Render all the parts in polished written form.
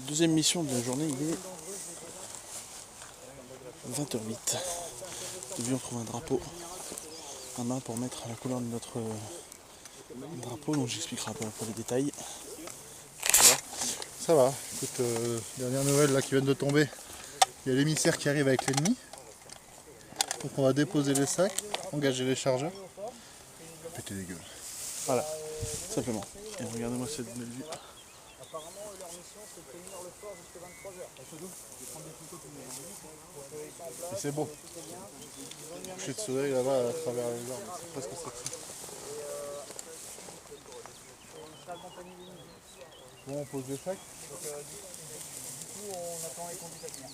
Deuxième mission de la journée, il est 20h08. Nous devions trouver un drapeau, un mât pour mettre à la couleur de notre drapeau, donc j'expliquerai un peu les détails. Ça va, écoute, dernière nouvelle là qui vient de tomber, il y a l'émissaire qui arrive avec l'ennemi. Donc on va déposer les sacs, engager les chargeurs, péter les gueules. Voilà, simplement. Et regardez-moi cette belle vue. Apparemment, leur mission, c'est de tenir le fort jusqu'à 23h. Et c'est beau. Coucher de soleil là-bas à travers les arbres, c'est presque sexy. Bon, on pose les sacs. Du coup, on attend les conduites à venir.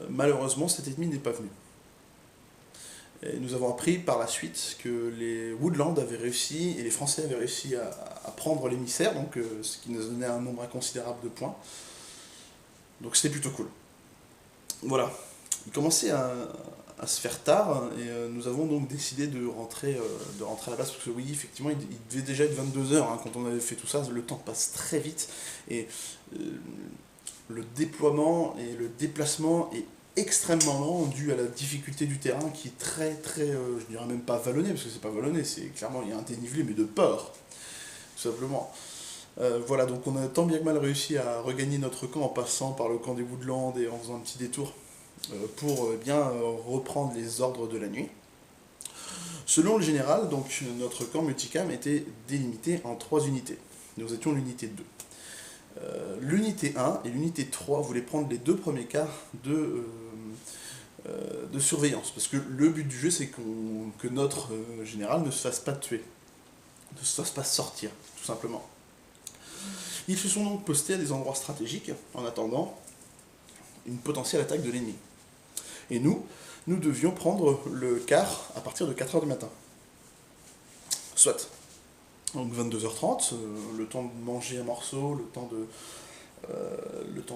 Malheureusement, cet ennemi n'est pas venu. Et nous avons appris par la suite que les Woodlands avaient réussi, et les Français avaient réussi à prendre l'émissaire, donc ce qui nous donnait un nombre inconsidérable de points. Donc c'était plutôt cool. Voilà. Il commençait à se faire tard, et nous avons donc décidé de rentrer à la base, parce que oui, effectivement, il devait déjà être 22h quand on avait fait tout ça, le temps passe très vite, et le déploiement et le déplacement est extrêmement lent dû à la difficulté du terrain qui est très je dirais même pas vallonné, parce que c'est pas vallonné, c'est clairement il y a un dénivelé mais de peur, tout simplement. Voilà, donc on a tant bien que mal réussi à regagner notre camp en passant par le camp des Woodlands et en faisant un petit détour pour bien reprendre les ordres de la nuit. Selon le général, donc notre camp multicam était délimité en 3 unités. Nous étions l'unité 2. L'unité 1 et l'unité 3 voulaient prendre les 2 premiers quarts de surveillance, parce que le but du jeu c'est que notre général ne se fasse pas tuer, ne se fasse pas sortir, tout simplement. Ils se sont donc postés à des endroits stratégiques en attendant une potentielle attaque de l'ennemi. Et nous devions prendre le quart à partir de 4h du matin. Soit. Donc 22h30, le temps de manger un morceau, le temps de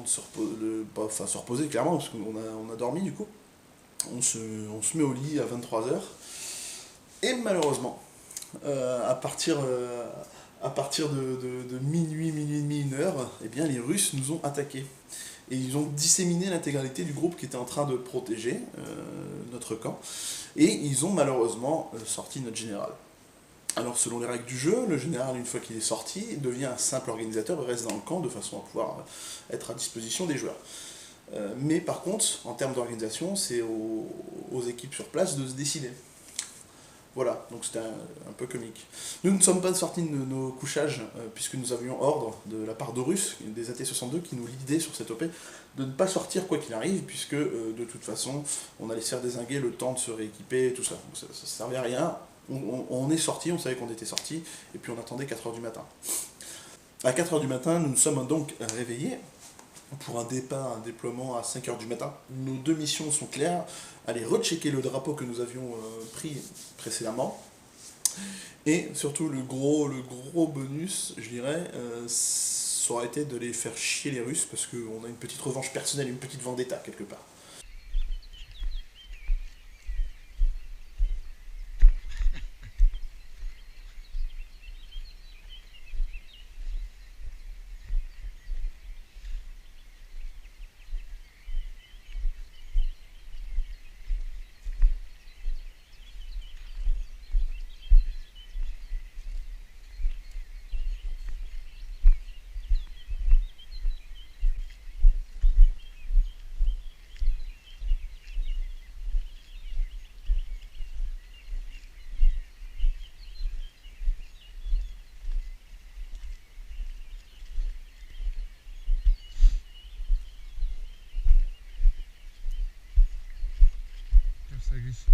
se reposer clairement, parce qu'on a dormi du coup. On se met au lit à 23h. Et malheureusement, à partir de minuit et demi, 1h, eh bien, les Russes nous ont attaqués. Et ils ont disséminé l'intégralité du groupe qui était en train de protéger notre camp. Et ils ont malheureusement sorti notre général. Alors selon les règles du jeu, le général, une fois qu'il est sorti, devient un simple organisateur et reste dans le camp de façon à pouvoir être à disposition des joueurs. Mais par contre, en termes d'organisation, c'est aux équipes sur place de se décider. Voilà, donc c'était un peu comique. Nous ne sommes pas sortis de nos couchages, puisque nous avions ordre de la part de Russes, des AT-62, qui nous lidaient sur cette OP, de ne pas sortir quoi qu'il arrive, puisque de toute façon, on allait se faire dézinguer le temps de se rééquiper et tout ça. Donc ça ne servait à rien. On est sorti, on savait qu'on était sorti, et puis on attendait 4h du matin. À 4h du matin, nous nous sommes donc réveillés pour un déploiement à 5h du matin. Nos 2 missions sont claires, aller rechecker le drapeau que nous avions pris précédemment, et surtout le gros bonus, je dirais, ça aurait été de les faire chier les Russes, parce qu'on a une petite revanche personnelle, une petite vendetta quelque part. Ça glisse.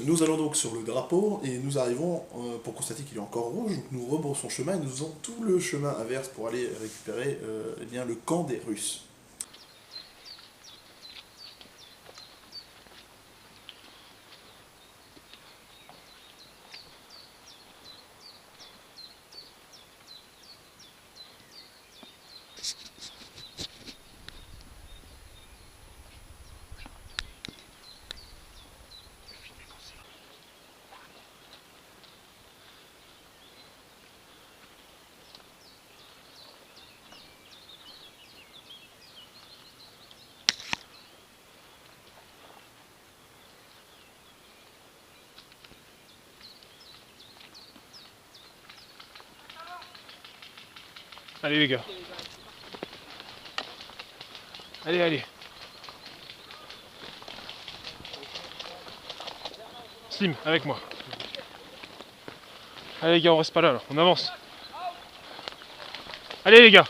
Nous allons donc sur le drapeau et nous arrivons pour constater qu'il est encore rouge, donc nous rebroussons chemin et nous faisons tout le chemin inverse pour aller récupérer eh bien, le camp des Russes. Allez les gars. Allez, allez. Slim, avec moi. Allez les gars, on reste pas là, on avance. Allez les gars.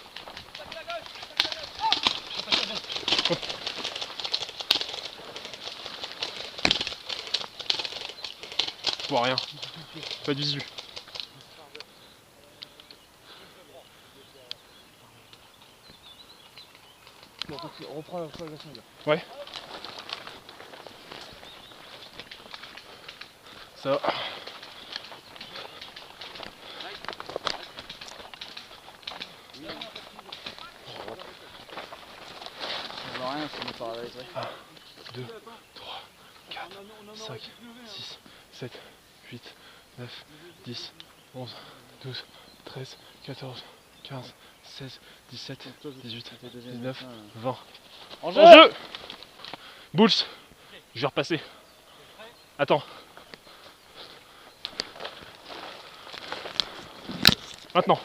Je vois rien. Pas de visu. On reprend la progression. Ouais. Ça va. On voit rien si on est par là. 2, 3, 4, 5, 6, 7, 8, 9, 10, 11, 12, 13, 14, 15, 16, 17, 18, 19, 20. En En jeu! Bulls, je vais repasser. Attends. Maintenant.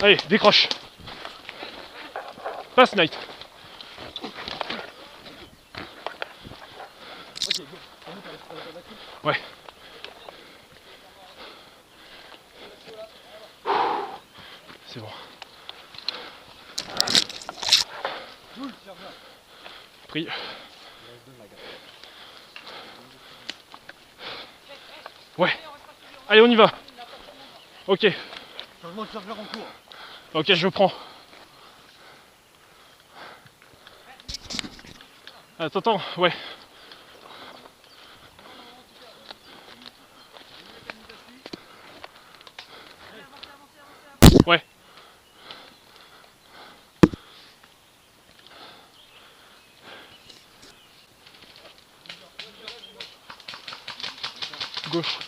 Allez, décroche. Passe, Knight. Ouais. C'est bon. Pris. Ouais. Allez, on y va. Ok. Changement de chargeur en cours. Ok, je prends. Attends, ouais. Ouais. Gauche.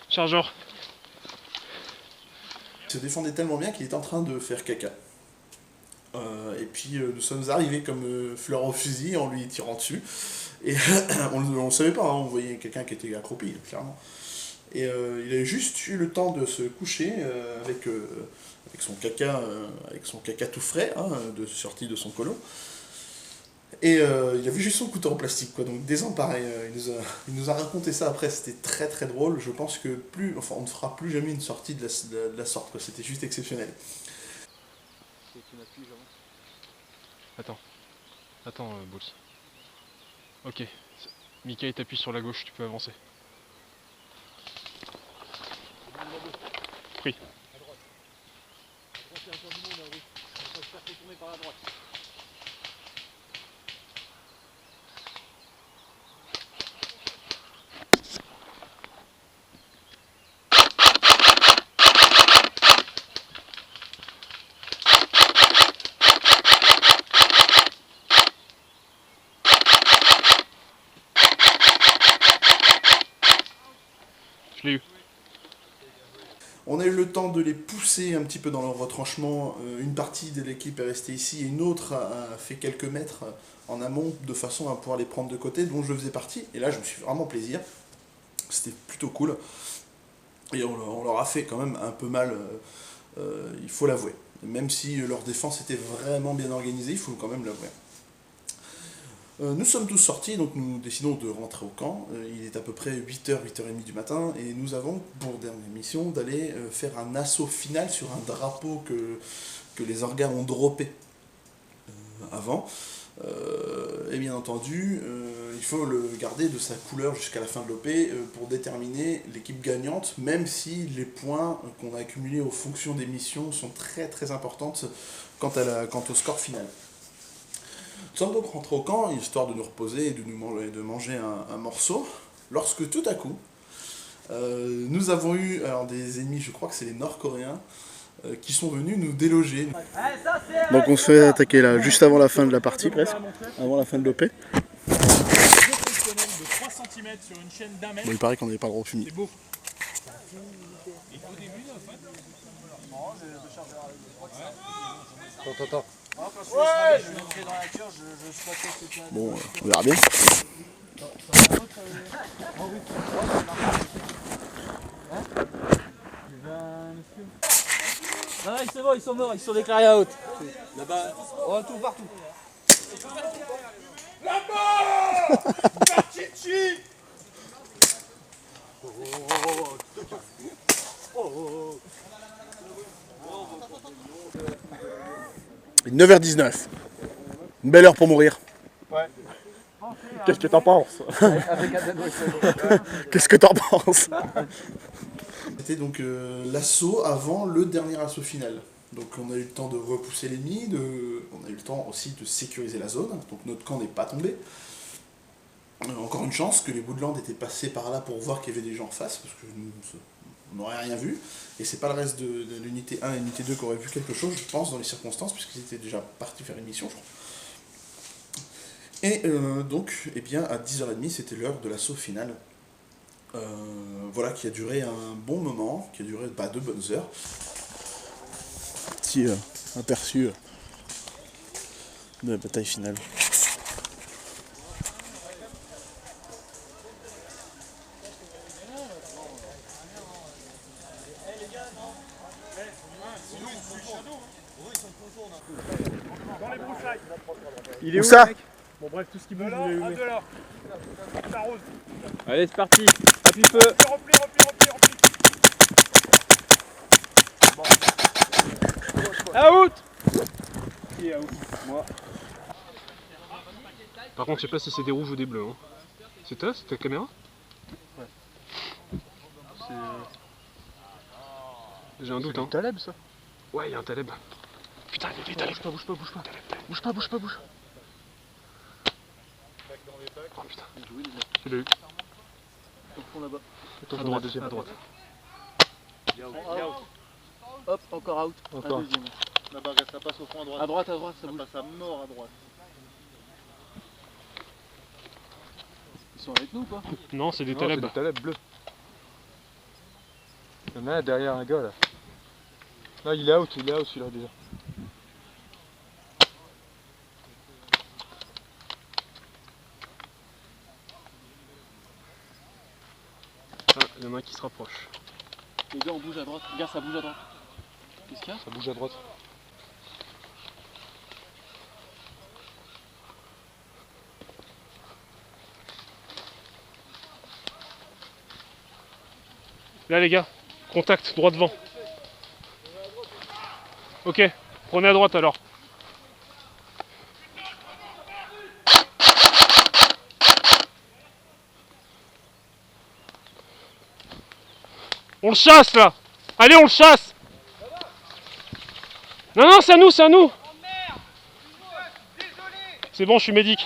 Chargeur. Il se défendait tellement bien qu'il était en train de faire caca. Et puis nous sommes arrivés comme fleur au fusil en lui tirant dessus. Et on ne savait pas, hein, on voyait quelqu'un qui était accroupi, clairement. Et il avait juste eu le temps de se coucher avec son caca tout frais, hein, sorti de son colon. Et il avait juste son couteau en plastique, quoi. Donc désemparé, il nous a raconté ça après, c'était très très drôle. Je pense que on ne fera plus jamais une sortie de la sorte, quoi. C'était juste exceptionnel. Attends, Bulls. Ok. Mika, t'appuie sur la gauche, tu peux avancer. Pris. Je l'ai eu. On a eu le temps de les pousser un petit peu dans leur retranchement. Une partie de l'équipe est restée ici et une autre a fait quelques mètres en amont de façon à pouvoir les prendre de côté, dont je faisais partie. Et là, je me suis vraiment plaisir. C'était plutôt cool. Et on leur a fait quand même un peu mal, il faut l'avouer. même si leur défense était vraiment bien organisée, il faut quand même l'avouer. Nous sommes tous sortis, donc nous décidons de rentrer au camp. Il est à peu près 8h, 8h30 du matin, et nous avons pour dernière mission d'aller faire un assaut final sur un drapeau que les orgas ont droppé avant. Et bien entendu, il faut le garder de sa couleur jusqu'à la fin de l'OP pour déterminer l'équipe gagnante, même si les points qu'on a accumulés aux fonctions des missions sont très très importantes quant au score final. Nous sommes donc rentrés au camp, histoire de nous reposer et de manger un morceau, lorsque tout à coup, nous avons eu des ennemis, je crois que c'est les Nord-Coréens, qui sont venus nous déloger. Donc on se fait attaquer là, juste avant la fin de la partie presque, avant la fin de l'OP. De 3 cm sur une chaîne d'1 mètre. Bon, il paraît qu'on n'avait pas le droit au fumier. C'est beau. Attends. Ouais, je vais entrer dans la cure, je squattais cette là. Bon, on verra bien. Ah, c'est bon, ils sont morts, ils sont déclarés out. Là-bas, oh, tout partout. Il est 9h19. Une belle heure pour mourir. Ouais. Qu'est-ce que t'en penses? Qu'est-ce que t'en penses? C'était donc l'assaut avant le dernier assaut final. Donc on a eu le temps de repousser l'ennemi, on a eu le temps aussi de sécuriser la zone, donc notre camp n'est pas tombé. Encore une chance que les Woodlands étaient passés par là pour voir qu'il y avait des gens en face, parce que on n'aurait rien vu, et c'est pas le reste de l'unité 1 et l'unité 2 qui auraient vu quelque chose, je pense, dans les circonstances, puisqu'ils étaient déjà partis faire une mission, je crois. Et donc, eh bien, à 10h30, c'était l'heure de l'assaut final. Voilà, qui a duré un bon moment, qui a duré 2 bonnes heures. Petit aperçu de la bataille finale. Dans les broussailles. Il est Où où, ça? le mec? Bon bref, tout ce qui bouge, De vous là, l'avez de là. Ça rose. Allez, c'est parti. Appuie feu. Repli. Out. Qui est out? Moi. Par contre, je sais pas si c'est des rouges ou des bleus. Hein. C'est toi? C'est ta caméra? J'ai un doute. Hein. Taleb ça? Ouais, il y a un Taleb. Putain, il y a des Taleb. Bouge pas. Bouge pas. Oh putain. Il l'a eu. Au fond là-bas. À droite. Hop, encore out. Encore. Un deuxième. Là-bas, ça passe au fond à droite. À droite, ça bouge. passe à mort à droite. Ils sont avec nous ou pas? Non, c'est des Non, Taleb. c'est des Taleb bleus. Il y en a derrière un gars là. Là, il est out celui-là déjà. Ah, il y en a un qui se rapproche. Les gars, on bouge à droite. Regarde, ça bouge à droite. Qu'est-ce qu'il y a? Ça bouge à droite. Là les gars, contact, droit devant. Ok, prenez à droite alors. On le chasse là. Allez, on le chasse. Non, c'est à nous. C'est bon, je suis médic.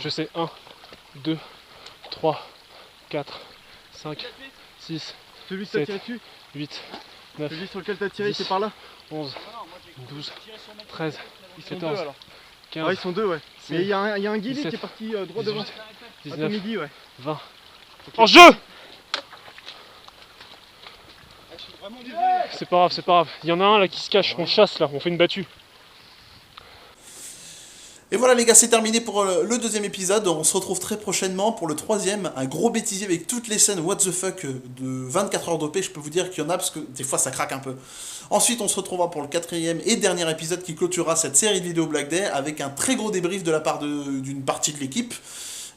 Je sais, 1, 2, 3, 4, 5, 6, Celui que 7, t'as tiré dessus? 8, 9, Celui sur lequel t'as tiré, 10. c'est par là? 11, 12, 13, Ils sont 14, deux alors. 15, Ouais, ils sont deux, ouais. Mais il y a un guillet 17, qui est parti droit devant. 18, À 19, ton midi, ouais. 20. En jeu! C'est pas grave, c'est pas grave. Il y en a un là qui se cache, on chasse là, on fait une battue. Et voilà les gars, c'est terminé pour le deuxième épisode. On se retrouve très prochainement pour le troisième. Un gros bêtisier avec toutes les scènes what the fuck de 24 heures d'OP. Je peux vous dire qu'il y en a parce que des fois ça craque un peu. Ensuite on se retrouvera pour le quatrième et dernier épisode qui clôturera cette série de vidéos Black Day avec un très gros débrief de la part d'une partie de l'équipe.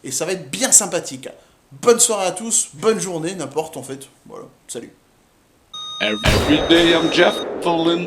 Et ça va être bien sympathique. Bonne soirée à tous, bonne journée, n'importe en fait. Voilà, salut. Every day I'm Jeff Fallen.